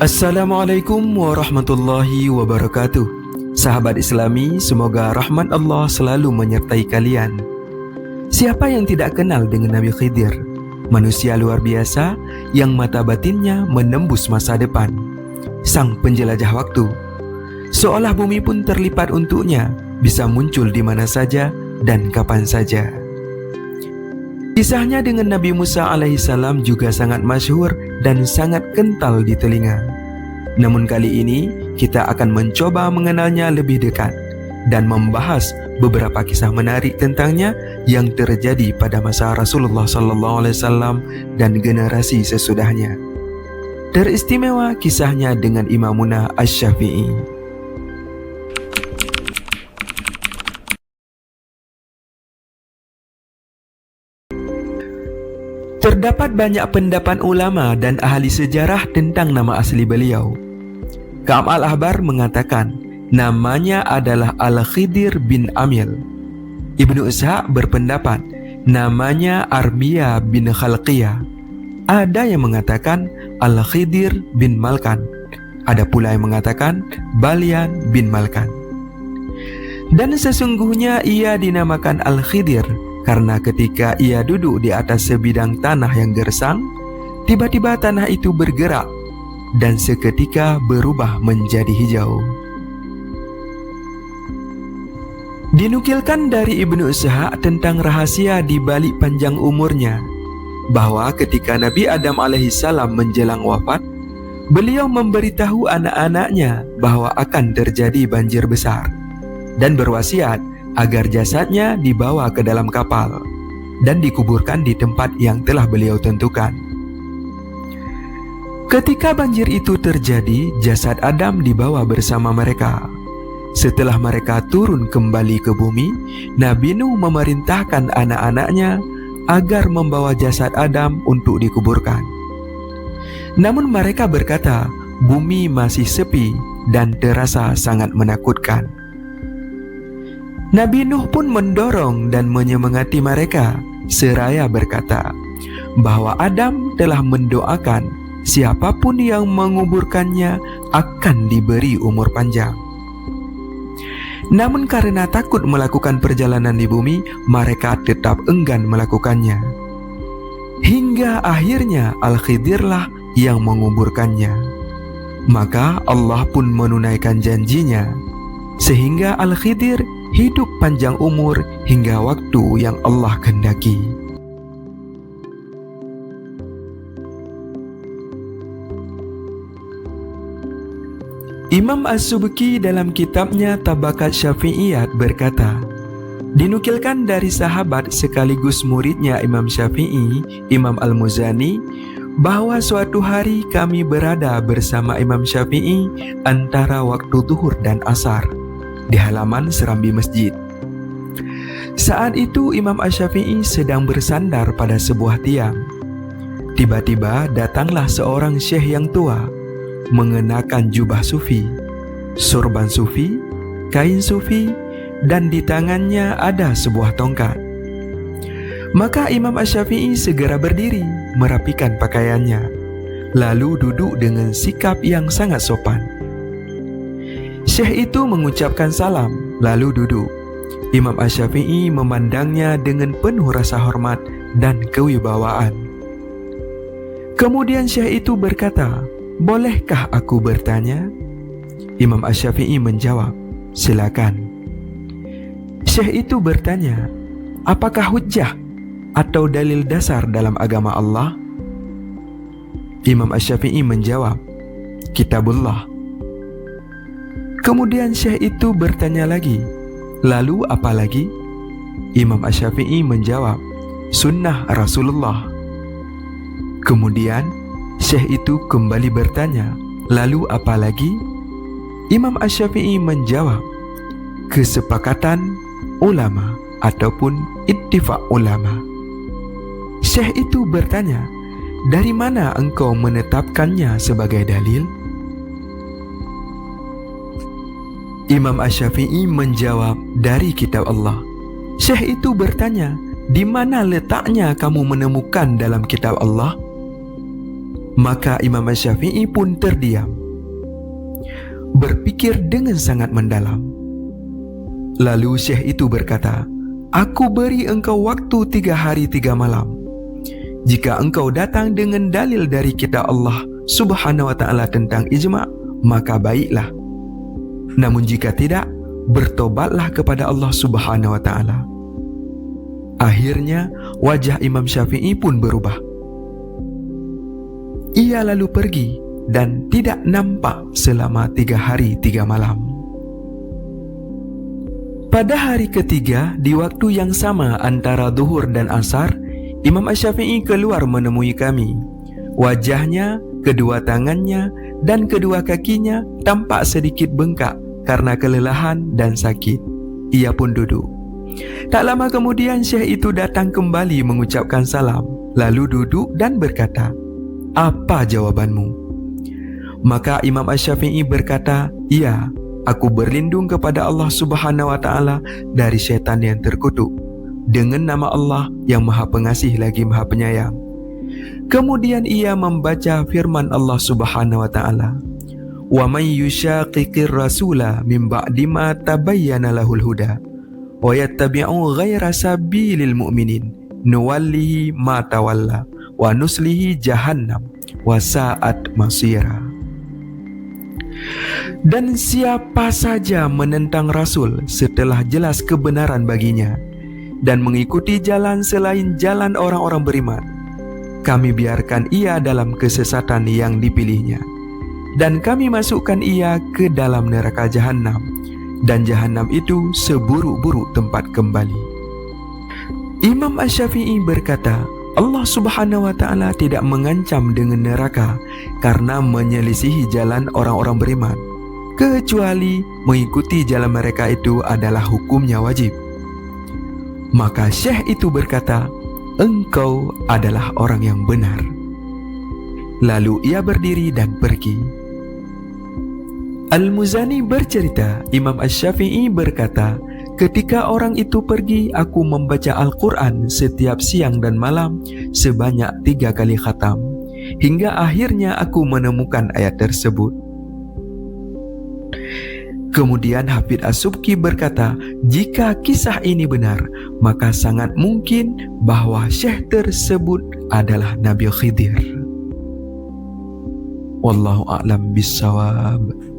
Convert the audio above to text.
Assalamualaikum warahmatullahi wabarakatuh. Sahabat Islami, semoga rahmat Allah selalu menyertai kalian. Siapa yang tidak kenal dengan Nabi Khidir? Manusia luar biasa yang mata batinnya menembus masa depan. Sang penjelajah waktu. Seolah bumi pun terlipat untuknya, bisa muncul di mana saja dan kapan saja. Kisahnya dengan Nabi Musa alaihissalam juga sangat masyhur dan sangat kental di telinga. Namun kali ini kita akan mencoba mengenalnya lebih dekat dan membahas beberapa kisah menarik tentangnya yang terjadi pada masa Rasulullah SAW dan generasi sesudahnya. Teristimewa kisahnya dengan Imamuna Asy-Syafi'i. Terdapat banyak pendapat ulama dan ahli sejarah tentang nama asli beliau. Ka'ab al-Ahbar mengatakan namanya adalah Al-Khidir bin Amil. Ibnu Ishaq berpendapat namanya Arbiyah bin Khalqiyah. Ada yang mengatakan Al-Khidir bin Malkan. Ada pula yang mengatakan Balyan bin Malkan. Dan sesungguhnya ia dinamakan Al-Khidir karena ketika ia duduk di atas sebidang tanah yang gersang, tiba-tiba tanah itu bergerak dan seketika berubah menjadi hijau. Dinukilkan dari Ibnu Ishaq tentang rahasia di balik panjang umurnya, bahwa ketika Nabi Adam alaihissalam menjelang wafat, beliau memberitahu anak-anaknya bahwa akan terjadi banjir besar dan berwasiat agar jasadnya dibawa ke dalam kapal dan dikuburkan di tempat yang telah beliau tentukan. Ketika banjir itu terjadi, jasad Adam dibawa bersama mereka. Setelah mereka turun kembali ke bumi, Nabi Nuh memerintahkan anak-anaknya agar membawa jasad Adam untuk dikuburkan. Namun mereka berkata, bumi masih sepi dan terasa sangat menakutkan. Nabi Nuh pun mendorong dan menyemangati mereka seraya berkata bahwa Adam telah mendoakan siapapun yang menguburkannya akan diberi umur panjang. Namun karena takut melakukan perjalanan di bumi, mereka tetap enggan melakukannya. Hingga akhirnya Al-Khidirlah yang menguburkannya. Maka Allah pun menunaikan janjinya, sehingga Al-Khidir hidup panjang umur hingga waktu yang Allah kehendaki. Imam As-Subki dalam kitabnya Tabaqat Syafi'iyat berkata, dinukilkan dari sahabat sekaligus muridnya Imam Syafi'i, Imam Al-Muzani, bahwa suatu hari kami berada bersama Imam Syafi'i antara waktu zuhur dan asar di halaman serambi masjid. Saat itu Imam Asy-Syafi'i sedang bersandar pada sebuah tiang. Tiba-tiba datanglah seorang syekh yang tua, mengenakan jubah sufi, sorban sufi, kain sufi, dan di tangannya ada sebuah tongkat. Maka Imam Asy-Syafi'i segera berdiri, merapikan pakaiannya, lalu duduk dengan sikap yang sangat sopan. Syekh itu mengucapkan salam, lalu duduk. Imam Asy-Syafi'i memandangnya dengan penuh rasa hormat dan kewibawaan. Kemudian Syekh itu berkata, bolehkah aku bertanya? Imam Asy-Syafi'i menjawab, silakan. Syekh itu bertanya, apakah hujjah atau dalil dasar dalam agama Allah? Imam Asy-Syafi'i menjawab, Kitabullah. Kemudian Syekh itu bertanya lagi, lalu apa lagi? Imam Asy-Syafi'i menjawab, sunnah Rasulullah. Kemudian Syekh itu kembali bertanya, lalu apa lagi? Imam Asy-Syafi'i menjawab, kesepakatan ulama ataupun ittifaq ulama. Syekh itu bertanya, dari mana engkau menetapkannya sebagai dalil? Imam Asy-Syafi'i menjawab, dari kitab Allah. Syekh itu bertanya, di mana letaknya kamu menemukan dalam kitab Allah? Maka Imam Syafi'i pun terdiam, berpikir dengan sangat mendalam. Lalu Syekh itu berkata, "Aku beri engkau waktu 3 hari 3 malam. Jika engkau datang dengan dalil dari kitab Allah Subhanahu wa ta'ala tentang ijma', maka baiklah. Namun jika tidak, bertobatlah kepada Allah Subhanahu wa ta'ala." Akhirnya wajah Imam Syafi'i pun berubah. Ia lalu pergi dan tidak nampak selama 3 hari 3 malam. Pada hari ketiga, di waktu yang sama antara zuhur dan asar, Imam Syafi'i keluar menemui kami. Wajahnya, kedua tangannya, dan kedua kakinya tampak sedikit bengkak karena kelelahan dan sakit. Ia pun duduk. Tak lama kemudian Syekh itu datang kembali mengucapkan salam, lalu duduk dan berkata, "Apa jawabanmu?" Maka Imam Syafi'i berkata, "Ya, aku berlindung kepada Allah Subhanahu wa ta'ala dari syaitan yang terkutuk, dengan nama Allah yang Maha Pengasih lagi Maha Penyayang." Kemudian ia membaca firman Allah Subhanahu wa ta'ala, "Wa may yushaqiqir rasula min ba'di ma tabayyana lahul huda wa yattabi'u ghaira sabilil mu'minin nuwallihi ma tawalla wa nuslihi jahannam wa sa'at masira." Dan siapa saja menentang Rasul setelah jelas kebenaran baginya dan mengikuti jalan selain jalan orang-orang beriman, kami biarkan ia dalam kesesatan yang dipilihnya, dan kami masukkan ia ke dalam neraka jahanam, dan jahanam itu seburuk-buruk tempat kembali. Imam Syafi'i berkata, Allah Subhanahu wa ta'ala tidak mengancam dengan neraka karena menyelisihi jalan orang-orang beriman, kecuali mengikuti jalan mereka itu adalah hukumnya wajib. Maka Syekh itu berkata, "Engkau adalah orang yang benar." Lalu ia berdiri dan pergi. Al-Muzani bercerita, Imam Syafi'i berkata, "Ketika orang itu pergi, aku membaca Al-Quran setiap siang dan malam sebanyak 3 kali khatam, hingga akhirnya aku menemukan ayat tersebut." Kemudian Hafidz As-Subki berkata, jika kisah ini benar, maka sangat mungkin bahwa Syekh tersebut adalah Nabi Khidir. Wallahu a'lam bissawab.